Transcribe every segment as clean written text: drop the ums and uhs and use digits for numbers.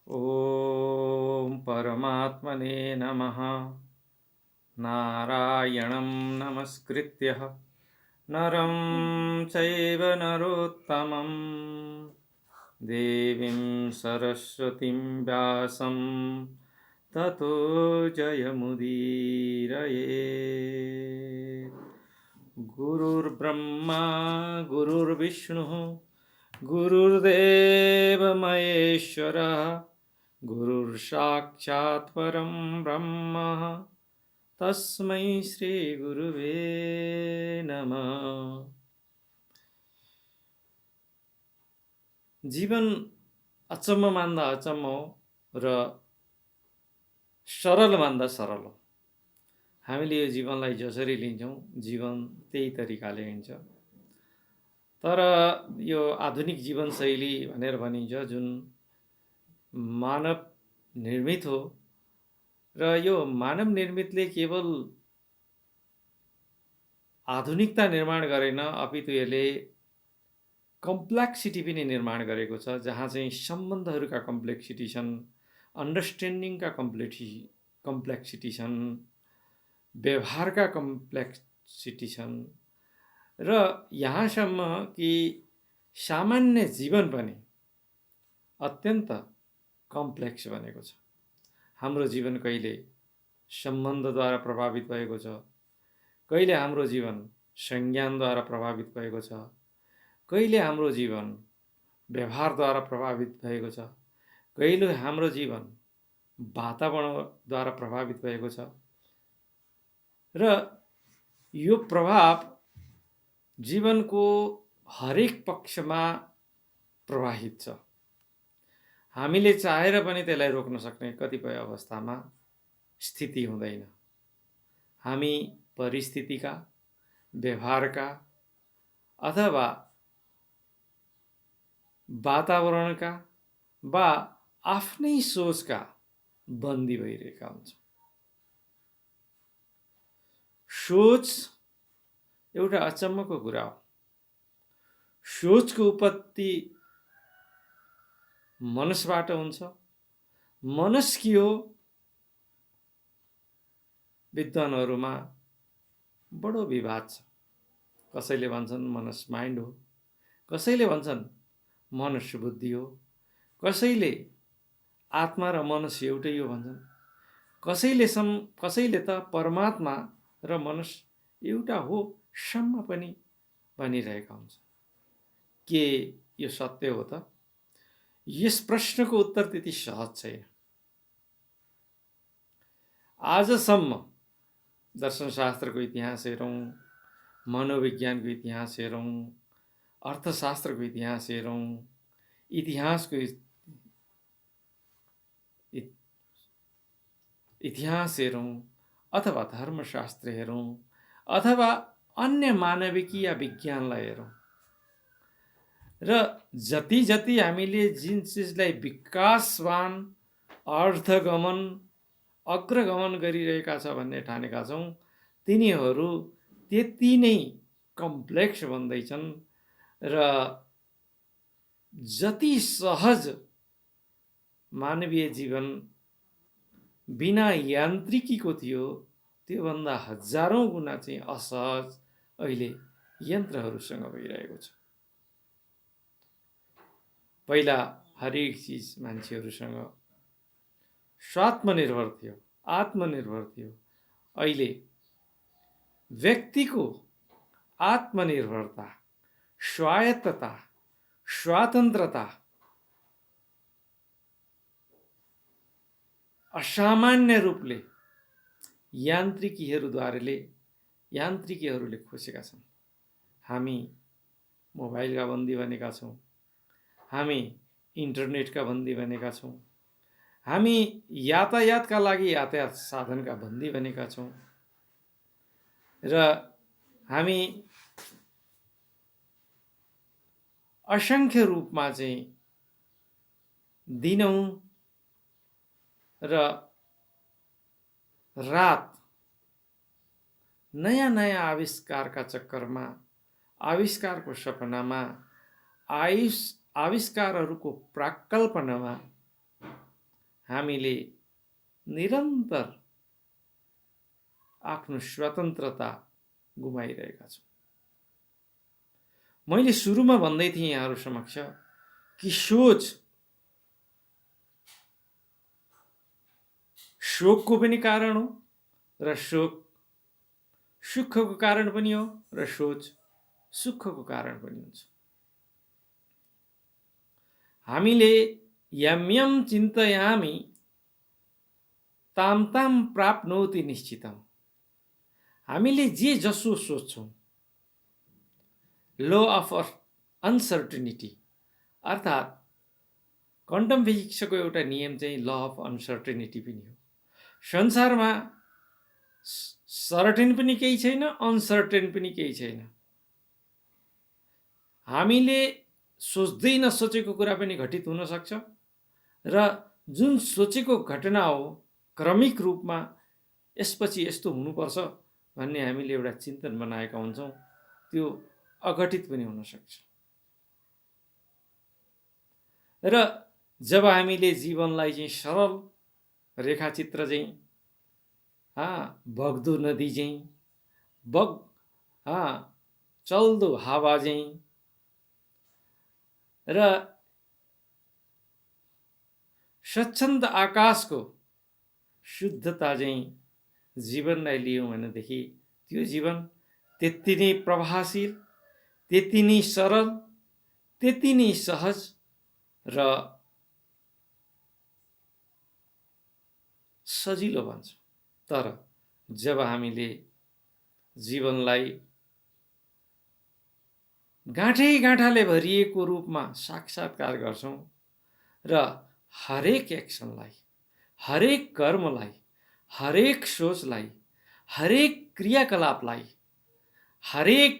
ॐ परमात्मने नमः। नारायणं नमस्कृत्य नरं चैव नरोत्तमं देवीं सरस्वतीं व्यासं ततो जयमुदीरयेत्। गुरुर्ब्रह्मा गुरुर्विष्णुः गुरुर्देव महेश्वरः गुरुर्साक्षात् परं ब्रह्म तस्मै श्री गुरुवे नमः। जीवन अचम्म मान्दा अचम्म हो र सरल मान्दा सरल हो। हामीले यो जीवनलाई जसरी लिन्छौँ जीवन त्यही तरिकाले हिँड्छ। तर यो आधुनिक जीवनशैली भनेर भनिन्छ जुन मानव निर्मित हो र यो मानव निर्मितले केवल आधुनिकता निर्माण गरेन, अपितु यसले कम्प्लेक्सिटी पनि निर्माण गरेको छ, जहाँ चाहिँ सम्बन्धहरूका कम्प्लेक्सिटी छन्, अन्डरस्ट्यान्डिङका कम्प्लेक्सिटी छन्, व्यवहारका कम्प्लेक्सिटी छन् र यहाँसम्म कि सामान्य जीवन पनि अत्यन्त कम्प्लेक्स बनेको छ। हाम्रो जीवन कहिले सम्बन्धद्वारा प्रभावित भएको छ, कहिले हाम्रो जीवन संज्ञानद्वारा प्रभावित भएको छ, कहिले हाम्रो जीवन व्यवहारद्वारा प्रभावित भएको छ, कहिले हाम्रो जीवन वातावरणद्वारा प्रभावित भएको छ र यो प्रभाव जीवनको हरेक पक्षमा प्रवाहित छ। हामीले चाहेर पनि त्यसलाई रोक्न सक्ने कतिपय अवस्थामा स्थिति हुँदैन। हामी परिस्थितिका, व्यवहारका अथवा वातावरणका वा आफ्नै सोचका बन्दी भइरहेका हुन्छौँ। सोच एउटा अचम्मको कुरा हो। सोचको उत्पत्ति मनसबाट हुन्छ। मनस के हो? विद्वानहरूमा बडो विवाद छ। कसैले भन्छन् मनस माइन्ड हो, कसैले भन्छन् मनस बुद्धि हो, कसैले आत्मा र मनस एउटै हो भन्छन्, कसैले त परमात्मा र मनस एउटा हो सम्म पनि भनिरहेका हुन्छन्। के यो सत्य हो त? यस प्रश्नको उत्तर त्यति सहज छैन। आजसम्म दर्शनशास्त्रको इतिहास हेरौँ, मनोविज्ञानको इतिहास हेरौँ, अर्थशास्त्रको इतिहास हेरौँ, इतिहासको इतिहास हेरौँ, अथवा धर्मशास्त्र हेरौँ, अथवा अन्य मानविकीय विज्ञानलाई हेरौँ र जति जति हामीले जुन चिजलाई विकासवान, अर्थगमन, अग्रगमन गरिरहेका छ भन्ने ठानेका छौँ, तिनीहरू त्यति नै कम्प्लेक्स बन्दैछन् र जति सहज मानवीय जीवन बिना यान्त्रिकीको थियो त्योभन्दा हजारौँ गुणा चाहिँ असहज अहिले यन्त्रहरूसँग भइरहेको छ। पहिला हरेक चिज मान्छेहरूसँग स्वात्मनिर्भर थियो, आत्मनिर्भर थियो। अहिले व्यक्तिको आत्मनिर्भरता, स्वायत्तता, स्वतन्त्रता असामान्य रूपले यान्त्रिकीहरूले खोसेका छन्। हामी मोबाइलका बन्दी बनेका छौँ, हामी इन्टरनेटका बन्दी बनेका छौँ, हामी यातायातका लागि यातायात साधनका बन्दी बनेका छौँ र हामी असङ्ख्य रूपमा चाहिँ दिनौँ र रात नयाँ नयाँ आविष्कारका चक्करमा, आविष्कारको सपनामा, आविष्कारहरूको प्राकल्पनामा हामीले निरन्तर आफ्नो स्वतन्त्रता गुमाइरहेका छौँ। मैले सुरुमा भन्दै थिएँ यहाँहरू समक्ष कि सोच शोकको पनि कारण हो र शोक सुखको कारण पनि हो र सोच सुखको कारण पनि हुन्छ। हामीले यम यम चिन्तयामि ताम ताम प्राप्नोति निश्चितम्। हामीले जे जसो सोच्छौँ, ल अफ अनसर्टेनिटी अर्थात् क्वान्टम फिजिक्सको एउटा नियम चाहिँ ल अफ अनसर्टेनिटी पनि हो। संसारमा सर्टेन पनि केही छैन, अनसर्टेन पनि केही छैन। हामीले सोच्दै नसोचेको कुरा पनि घटित हुन सक्छ र जुन सोचेको घटना हो क्रमिक रूपमा यसपछि यस्तो हुनुपर्छ भन्ने हामीले एउटा चिन्तन बनाएका हुन्छौँ, त्यो अघटित पनि हुन सक्छ। र जब हामीले जीवनलाई चाहिँ सरल रेखाचित्र चाहिँ बग्दो नदी चाहिँ चल्दो हावा चाहिँ र स्वच्छन्द आकाशको शुद्धता चाहिँ जीवनलाई लियौँ भनेदेखि त्यो जीवन त्यति नै प्रभावशील, त्यति नै सरल, त्यति नै सहज र सजिलो बन्छ। तर जब हामीले जीवनलाई गाँठै गाँठाले भरिएको रूपमा साक्षात्कार गर्छौँ र हरेक एक्सनलाई, हरेक कर्मलाई, हरेक सोचलाई, हरेक क्रियाकलापलाई, हरेक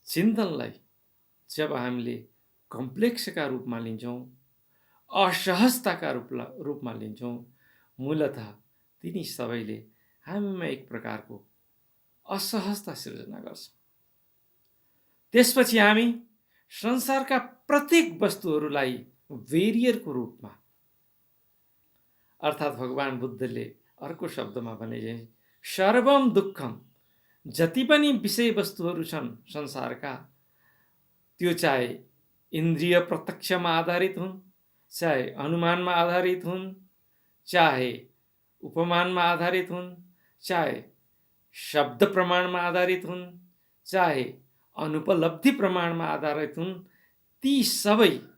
चिन्तनलाई जब हामीले कम्प्लेक्सका रूपमा लिन्छौँ, असहजताका रूपमा लिन्छौँ, मूलतः तिनी सबैले हामीमा एक प्रकारको असहजता सिर्जना गर्छ। त्यसपछि हामी संसारका प्रत्येक वस्तुहरूलाई भेरियरको रूपमा, अर्थात् भगवान बुद्धले अर्को शब्दमा भने चाहिँ सर्वम दुःखम, जति पनि विषय वस्तुहरू छन् संसारका, त्यो चाहे इन्द्रिय प्रत्यक्षमा आधारित हुन्, चाहे अनुमानमा आधारित हुन्, चाहे उपमानमा आधारित हुन्, चाहे शब्द प्रमाणमा आधारित हुन्, चाहे अनुपलब्धि प्रमाणमा आधारित हुन्, ती सबैले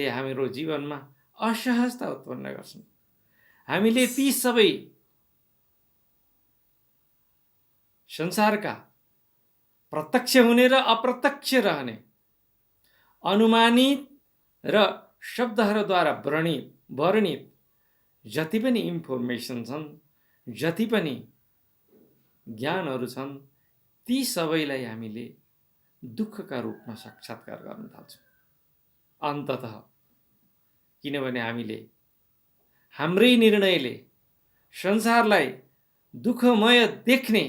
हाम्रो जीवनमा असहजता उत्पन्न गर्छन्। हामीले ती सबै संसारका प्रत्यक्ष हुने र अप्रत्यक्ष रहने, अनुमानित र शब्दहरूद्वारा वर्णित जति पनि इन्फर्मेसन छन्, जति पनि ज्ञानहरू छन्, ती सबैलाई हामीले दुःखका रूपमा साक्षात्कार गर्न थाल्छौँ अन्ततः। किनभने हामीले हाम्रै निर्णयले संसारलाई दुःखमय देख्ने,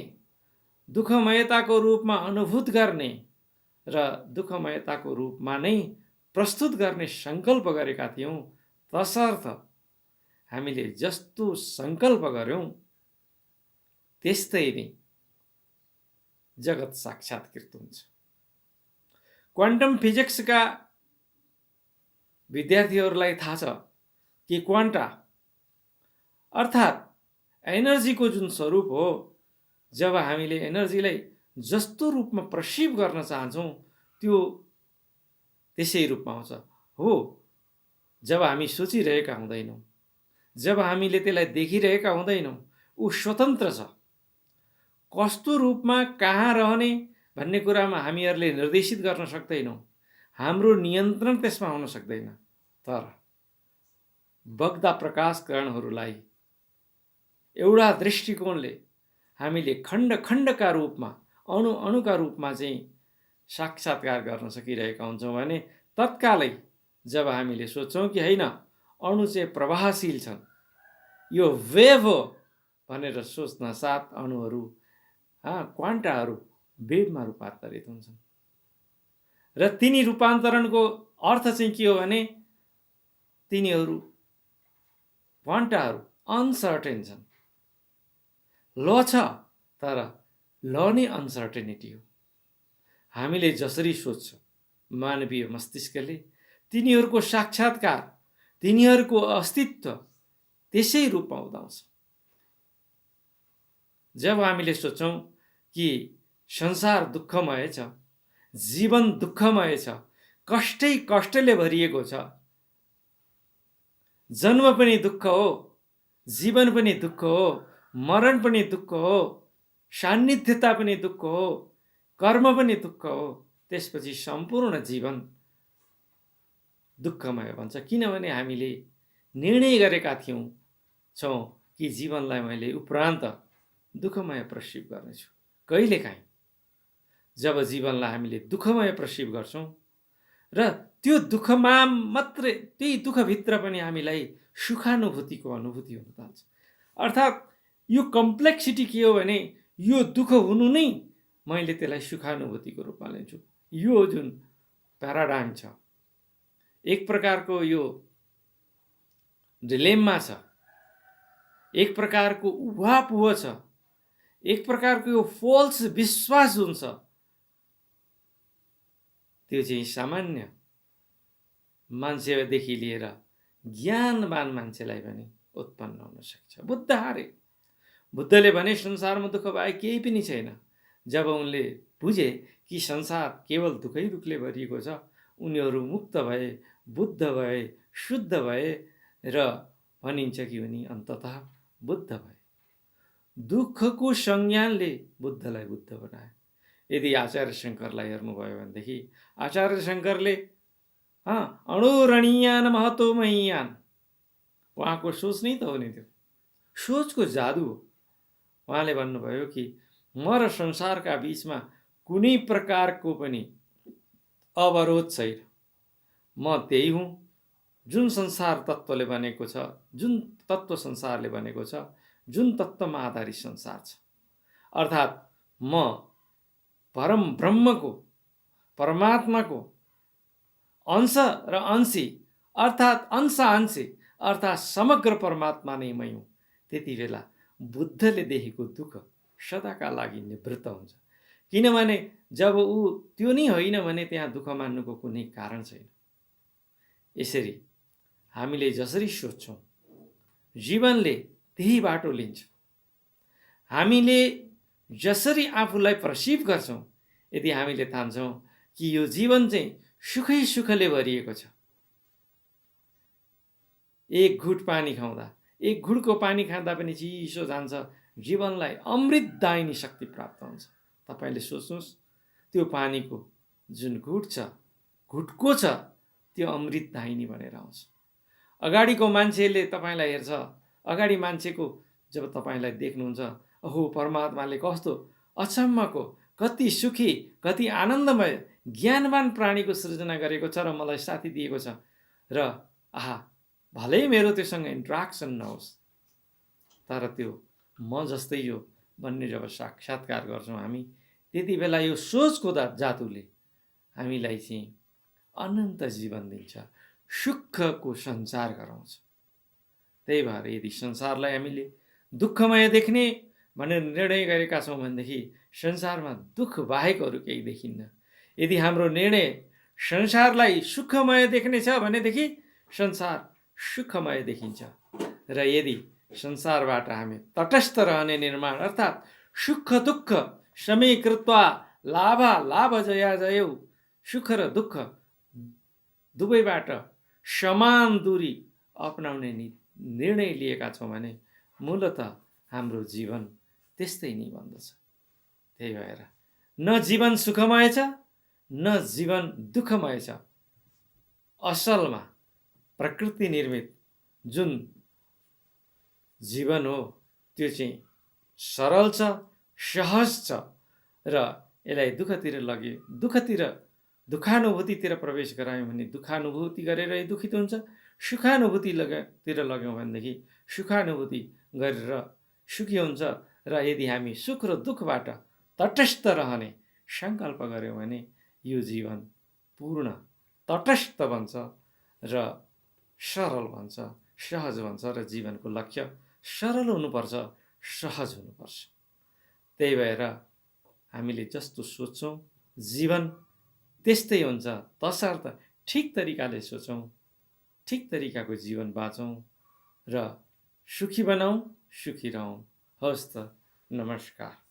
दुःखमयताको रूपमा अनुभूत गर्ने र दुःखमयताको रूपमा नै प्रस्तुत गर्ने सङ्कल्प गरेका थियौँ। तसर्थ हामीले जस्तो सङ्कल्प गर्यौँ त्यस्तै नै जगत साक्षात्कृत हुन्छ। क्वान्टम फिजिक्सका विद्यार्थीहरूलाई थाहा छ कि क्वान्टा अर्थात् एनर्जीको जुन स्वरूप हो, जब हामीले एनर्जीलाई जस्तो रूपमा पर्सिभ गर्न चाहन्छौँ त्यो त्यसै रूपमा आउँछ। हो, जब हामी सोचिरहेका हुँदैनौँ, जब हामीले त्यसलाई देखिरहेका हुँदैनौँ, ऊ स्वतन्त्र छ। कस्तो रूपमा कहाँ रहने भन्ने कुरामा हामीहरूले निर्देशित गर्न सक्दैनौँ, हाम्रो नियन्त्रण त्यसमा हुन सक्दैन। तर बग्दा प्रकाश कणहरूलाई एउटा दृष्टिकोणले हामीले खण्ड खण्डका रूपमा, अणु अणुका रूपमा चाहिँ साक्षात्कार गर्न सकिरहेका हुन्छौँ भने तत्कालै जब हामीले सोच्छौँ कि होइन अणु चाहिँ प्रवाहशील छन्, यो वेभ हो भनेर सोच्न साथ अणुहरू क्वान्टाहरू वेभमा रूपान्तरित हुन्छन् र तिनी रूपान्तरणको अर्थ चाहिँ के हो भने तिनीहरू भन्टाहरू अनसर्टेन छन्। ल छ तर ल नै अनसर्टेनिटी हो। हामीले जसरी सोच्छौँ मानवीय मस्तिष्कले तिनीहरूको साक्षात्कार, तिनीहरूको अस्तित्व त्यसै रूपमा उदाउँछ। जब हामीले सोच्छौँ कि संसार दुःखमय छ, जीवन दुःखमय छ, कष्टै कष्टले भरिएको छ, जन्म पनि दुःख हो, जीवन पनि दुःख हो, मरण पनि दुःख हो, सान्निध्यता पनि दुःख हो, कर्म पनि दुःख हो, त्यसपछि सम्पूर्ण जीवन दुःखमय भन्छ। किनभने हामीले निर्णय गरेका छौँ कि जीवनलाई मैले उपरान्त दुःखमय पर्सिभ गर्नेछु। कहिलेकाहीँ जब जीवनलाई हामीले दुःखमय पर्सिभ गर्छौँ र त्यो दुःखमा मात्रै, त्यही दुःखभित्र पनि हामीलाई सुखानुभूतिको अनुभूति हुन थाल्छ। अर्थात् यो कम्प्लेक्सिटी के हो भने यो दुःख हुनु नै मैले त्यसलाई सुखानुभूतिको रूपमा लिन्छु। यो जुन प्याराडाइम छ, एक प्रकारको यो डिलेममा छ, एक प्रकारको उहापोह छ, एक प्रकारको यो फोल्स विश्वास जुन छ, त्यो चाहिँ सामान्य मान्छेदेखि लिएर ज्ञानवान मान्छेलाई पनि उत्पन्न हुन सक्छ। बुद्ध हारे। बुद्धले भने संसारमा दुःख बाहेक केही पनि छैन। जब उनले बुझे कि संसार केवल दुःखै दुःखले भरिएको छ, उनीहरू मुक्त भए, बुद्ध भए, शुद्ध भए र भनिन्छ कि उनी अन्ततः बुद्ध भए। दुःखको संज्ञानले बुद्धलाई बुद्ध बनायो। यदि आचार्य शङ्करलाई हेर्नुभयो भनेदेखि आचार्य शङ्करले अणुरणीयान महतो महीयान, उहाँको सोच नै त हो नि, त्यो सोचको जादु हो। उहाँले भन्नुभयो कि म र संसारका बीचमा कुनै प्रकारको पनि अवरोध छैन, म त्यही हुँ जुन संसार तत्त्वले बनेको छ, जुन तत्त्व संसारले बनेको छ, जुन तत्त्वमा आधारित संसार छ। अर्थात् म परम ब्रह्मको, परमात्माको अंश र अंशी, अर्थात् अंश अंशी, अर्थात् समग्र परमात्मा नै मै हुँ। त्यति बेला बुद्धले देखेको दुःख सदाका लागि निवृत्त हुन्छ। किनभने जब ऊ त्यो नै होइन भने त्यहाँ दुःख मान्नुको कुनै कारण छैन। यसरी हामीले जसरी सोच्छौँ जीवनले त्यही बाटो लिन्छ। हामीले जसरी आफूलाई पर्सिभ गर्छौँ, यदि हामीले ठान्छौँ कि यो जीवन चाहिँ सुखै सुखले भरिएको छ, एक घुट पानी खाउँदा, एक घुटको पानी खाँदा पनि चिसो जान्छ, जीवनलाई अमृतदायिनी शक्ति प्राप्त हुन्छ। तपाईँले सोच्नुहोस्, त्यो पानीको जुन घुट छ, घुटको छ, त्यो अमृतदायिनी भनेर आउँछ। अगाडिको मान्छेले तपाईँलाई हेर्छ, अगाडि मान्छेको जब तपाईँलाई देख्नुहुन्छ, ओहो परमात्माले कस्तो अचम्मको, कति सुखी, कति आनन्दमय, ज्ञानवान प्राणीको सृजना गरेको छ र मलाई साथी दिएको छ, र आहा भलै मेरो त्योसँग इन्ट्राक्सन नहोस्, तर त्यो म जस्तै यो भन्ने जब साक्षात्कार गर्छौँ हामी, त्यति बेला यो सोचको जातुले हामीलाई चाहिँ अनन्त जीवन दिन्छ, सुखको संसार गराउँछ। त्यही भएर यदि संसारलाई हामीले दुःखमय देख्ने भनेर निर्णय गरेका छौँ भनेदेखि संसारमा दुःख बाहेक अरू केही देखिन्न। यदि हाम्रो निर्णय संसारलाई सुखमय देख्ने छ भनेदेखि संसार सुखमय देखिन्छ, र यदि संसारबाट हामी तटस्थ रहने निर्माण, अर्थात् सुख दुःख समय कृत्वा लाभा लाभ जया जयौ, सुख र दुःख दुवैबाट समान दूरी अपनाउने निर्णय लिएका छौँ भने मूलतः हाम्रो जीवन त्यस्तै नै बन्दछ। त्यही भएर न जीवन सुखमय छ, न जीवन दुःखमय छ। असलमा प्रकृति निर्मित जुन जीवन हो त्यो चाहिँ सरल छ, सहज छ, र यसलाई दुःखानुभूतितिर प्रवेश गरायौँ भने दुःखानुभूति गरेर दुखित हुन्छ, सुखानुभूतितिर लग्यौँ भनेदेखि सुखानुभूति गरेर सुखी हुन्छ। र यदि हामी सुख र दुःखबाट तटस्थ रहने सङ्कल्प गऱ्यौँ भने यो जीवन पूर्ण तटस्थ बन्छ र सरल बन्छ, सहज बन्छ र जीवनको लक्ष्य सरल हुनुपर्छ, सहज हुनुपर्छ। त्यही भएर हामीले जस्तो सोच्छौँ जीवन त्यस्तै हुन्छ। तसर्थ ठिक तरिकाले सोचौँ, ठिक तरिकाको जीवन बाँचौँ र सुखी बनाऊँ, सुखी रहौँ। हवस् त, नमस्कार।